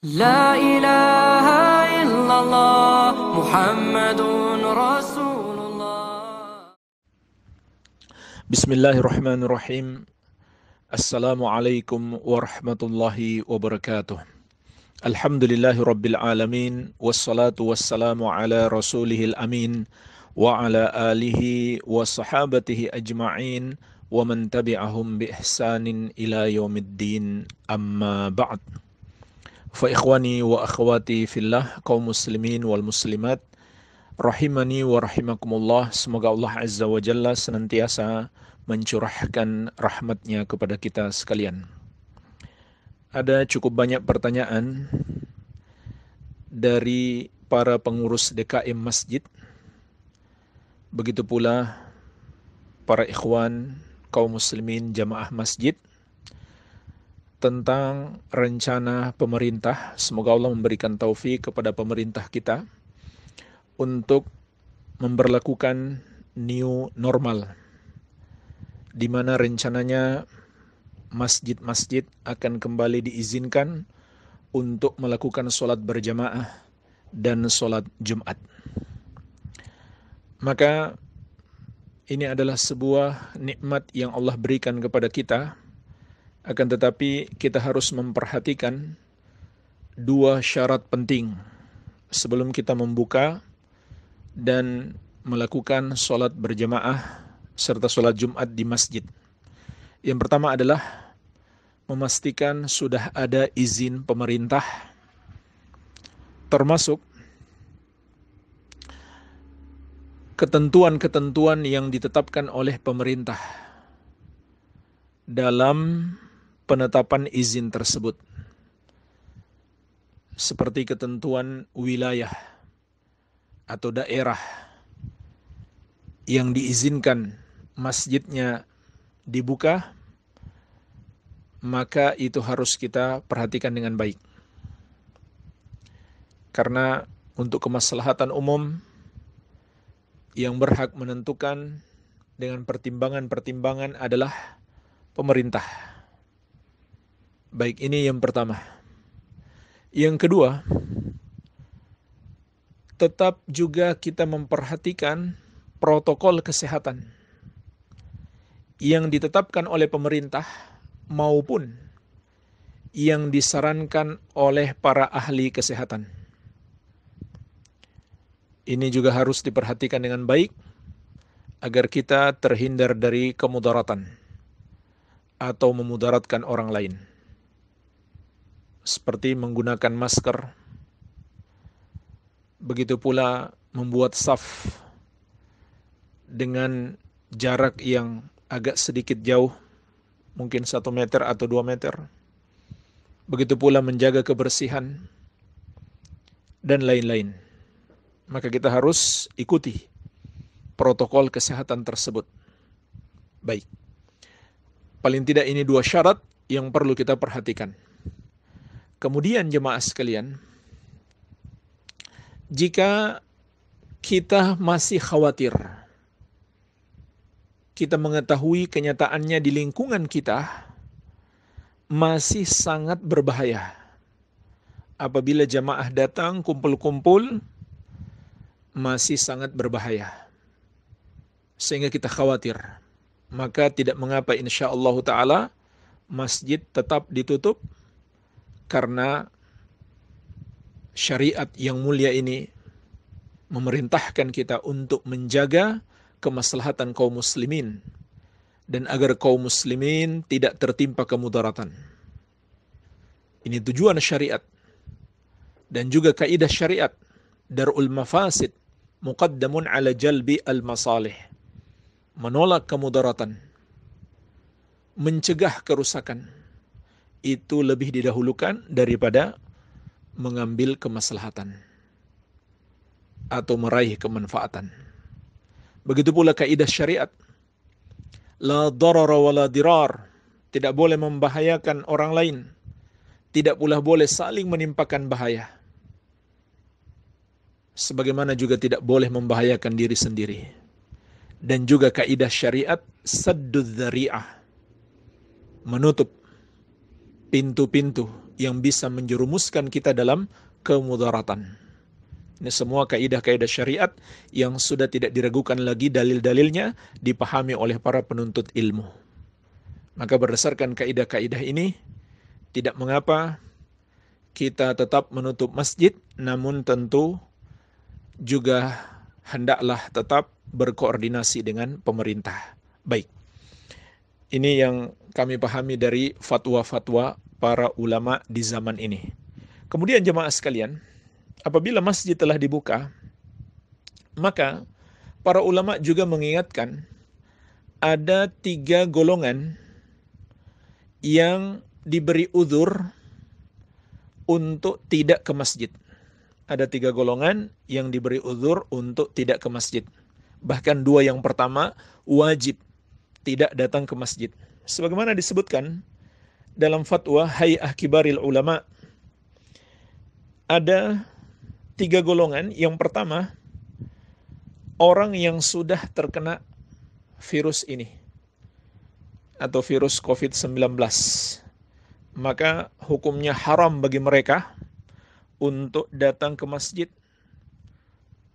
لا إله إلا الله محمد رسول الله. Bismillahirrahmanirrahim. Assalamualaikum warahmatullahi wabarakatuh. Alhamdulillahi rabbil alamin. Wassalatu wassalamu ala rasulihil amin. Wa ala alihi wa sahabatihi ajma'in. Wa man tabi'ahum bi ihsanin ila yaumiddin. Amma ba'd. Fa ikhwani wa akhwati fillah, kaum muslimin wal muslimat, rahimani wa rahimakumullah. Semoga Allah Azza wa Jalla senantiasa mencurahkan rahmatnya kepada kita sekalian. Ada cukup banyak pertanyaan dari para pengurus DKM masjid, begitu pula para ikhwan kaum muslimin jamaah masjid, tentang rencana pemerintah. Semoga Allah memberikan taufik kepada pemerintah kita untuk memberlakukan new normal, di mana rencananya masjid-masjid akan kembali diizinkan untuk melakukan sholat berjamaah dan sholat Jumat. Maka ini adalah sebuah nikmat yang Allah berikan kepada kita. Akan tetapi kita harus memperhatikan dua syarat penting sebelum kita membuka dan melakukan sholat berjamaah serta sholat Jumat di masjid. Yang pertama adalah memastikan sudah ada izin pemerintah, termasuk ketentuan-ketentuan yang ditetapkan oleh pemerintah dalam penetapan izin tersebut, seperti ketentuan wilayah atau daerah yang diizinkan masjidnya dibuka, maka itu harus kita perhatikan dengan baik. Karena untuk kemaslahatan umum yang berhak menentukan dengan pertimbangan-pertimbangan adalah pemerintah. Baik, ini yang pertama. Yang kedua, tetap juga kita memperhatikan protokol kesehatan yang ditetapkan oleh pemerintah maupun yang disarankan oleh para ahli kesehatan. Ini juga harus diperhatikan dengan baik agar kita terhindar dari kemudaratan atau memudaratkan orang lain. Seperti menggunakan masker, begitu pula membuat saf dengan jarak yang agak sedikit jauh, mungkin 1 meter atau 2 meter. Begitu pula menjaga kebersihan dan lain-lain. Maka kita harus ikuti protokol kesehatan tersebut. Baik. Paling tidak ini dua syarat yang perlu kita perhatikan. Kemudian jemaah sekalian, jika kita masih khawatir, kita mengetahui kenyataannya di lingkungan kita masih sangat berbahaya. Apabila jamaah datang kumpul-kumpul, masih sangat berbahaya, sehingga kita khawatir. Maka tidak mengapa insyaallah ta'ala masjid tetap ditutup, karena syariat yang mulia ini memerintahkan kita untuk menjaga kemaslahatan kaum muslimin dan agar kaum muslimin tidak tertimpa kemudaratan. Ini tujuan syariat dan juga kaidah syariat, darul mafasid muqaddamun ala jalbi al-masalih. Menolak kemudaratan, mencegah kerusakan, itu lebih didahulukan daripada mengambil kemaslahatan atau meraih kemanfaatan. Begitu pula kaidah syariat, la darara wa la dirar, tidak boleh membahayakan orang lain, tidak pula boleh saling menimpakan bahaya. Sebagaimana juga tidak boleh membahayakan diri sendiri. Dan juga kaidah syariat saddud dzari'ah, menutup pintu-pintu yang bisa menjerumuskan kita dalam kemudaratan. Ini semua kaidah-kaidah syariat yang sudah tidak diragukan lagi dalil-dalilnya, dipahami oleh para penuntut ilmu. Maka berdasarkan kaidah-kaidah ini, tidak mengapa kita tetap menutup masjid, namun tentu juga hendaklah tetap berkoordinasi dengan pemerintah. Baik, ini yang kami pahami dari fatwa-fatwa para ulama di zaman ini. Kemudian jemaah sekalian, apabila masjid telah dibuka, maka para ulama juga mengingatkan ada 3 golongan yang diberi uzur untuk tidak ke masjid. Ada 3 golongan yang diberi uzur untuk tidak ke masjid. Bahkan 2 yang pertama wajib tidak datang ke masjid. Sebagaimana disebutkan dalam fatwa Hay'ah Kibaril Ulama, ada 3 golongan. Yang pertama, orang yang sudah terkena virus ini atau virus COVID-19. Maka hukumnya haram bagi mereka untuk datang ke masjid,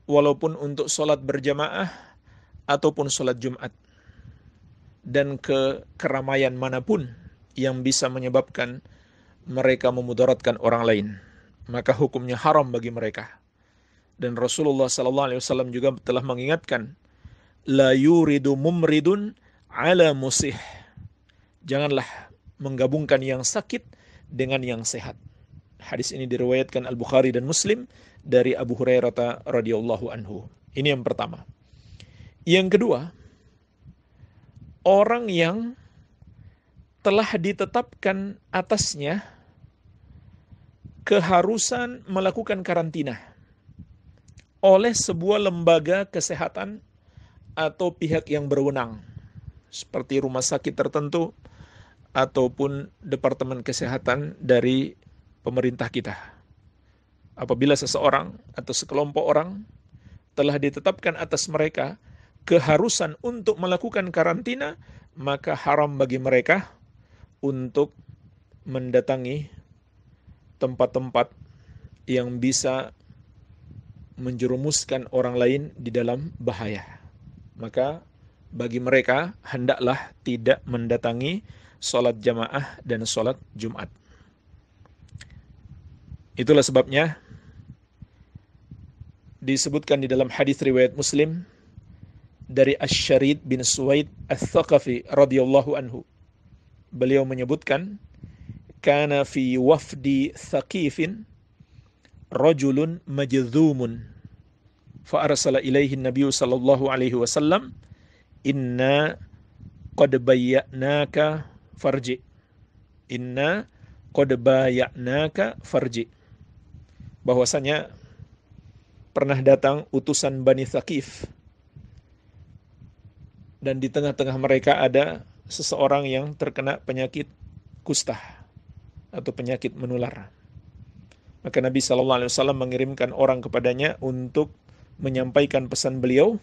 walaupun untuk sholat berjamaah ataupun sholat Jumat, dan ke keramaian manapun yang bisa menyebabkan mereka memudaratkan orang lain, maka hukumnya haram bagi mereka. Dan Rasulullah SAW juga telah mengingatkan, la yuridu mumridun ala musih. Janganlah menggabungkan yang sakit dengan yang sehat. Hadis ini diriwayatkan Al-Bukhari dan Muslim dari Abu Hurairah radhiyallahu anhu. Ini yang pertama. Yang kedua, orang yang telah ditetapkan atasnya keharusan melakukan karantina oleh sebuah lembaga kesehatan atau pihak yang berwenang, seperti rumah sakit tertentu ataupun departemen kesehatan dari pemerintah kita. Apabila seseorang atau sekelompok orang telah ditetapkan atas mereka keharusan untuk melakukan karantina, maka haram bagi mereka untuk mendatangi tempat-tempat yang bisa menjerumuskan orang lain di dalam bahaya. Maka bagi mereka hendaklah tidak mendatangi sholat jamaah dan sholat Jumat. Itulah sebabnya disebutkan di dalam hadis riwayat Muslim dari Asy-Syarid bin Suwaid Ats-Tsaqafi radhiyallahu anhu. Beliau menyebutkan, kana fi wafdi Tsaqifin rajulun majzumun fa arsala ilaihi an-nabiy sallallahu alaihi wasallam, inna qad bayya'naka farji. Inna qad bayya'naka farji. Bahwasanya pernah datang utusan Bani Tsaqif, dan di tengah-tengah mereka ada seseorang yang terkena penyakit kusta atau penyakit menular. Maka Nabi SAW mengirimkan orang kepadanya untuk menyampaikan pesan beliau,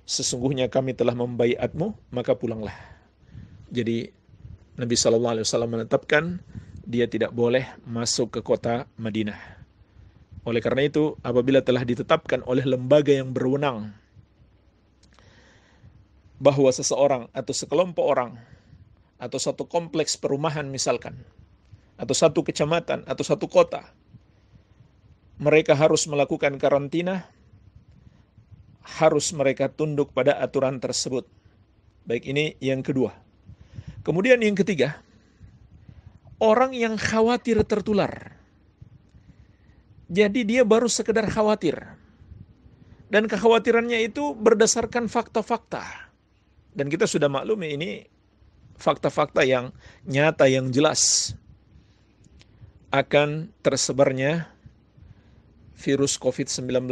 sesungguhnya kami telah membaiatmu, maka pulanglah. Jadi Nabi SAW menetapkan dia tidak boleh masuk ke kota Madinah. Oleh karena itu, apabila telah ditetapkan oleh lembaga yang berwenang bahwa seseorang atau sekelompok orang atau satu kompleks perumahan misalkan, atau satu kecamatan atau satu kota, mereka harus melakukan karantina, harus mereka tunduk pada aturan tersebut. Baik, ini yang kedua. Kemudian yang ketiga, orang yang khawatir tertular. Jadi dia baru sekedar khawatir. Dan kekhawatirannya itu berdasarkan fakta-fakta. Dan kita sudah maklumi ini fakta-fakta yang nyata, yang jelas akan tersebarnya virus COVID-19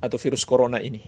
atau virus corona ini.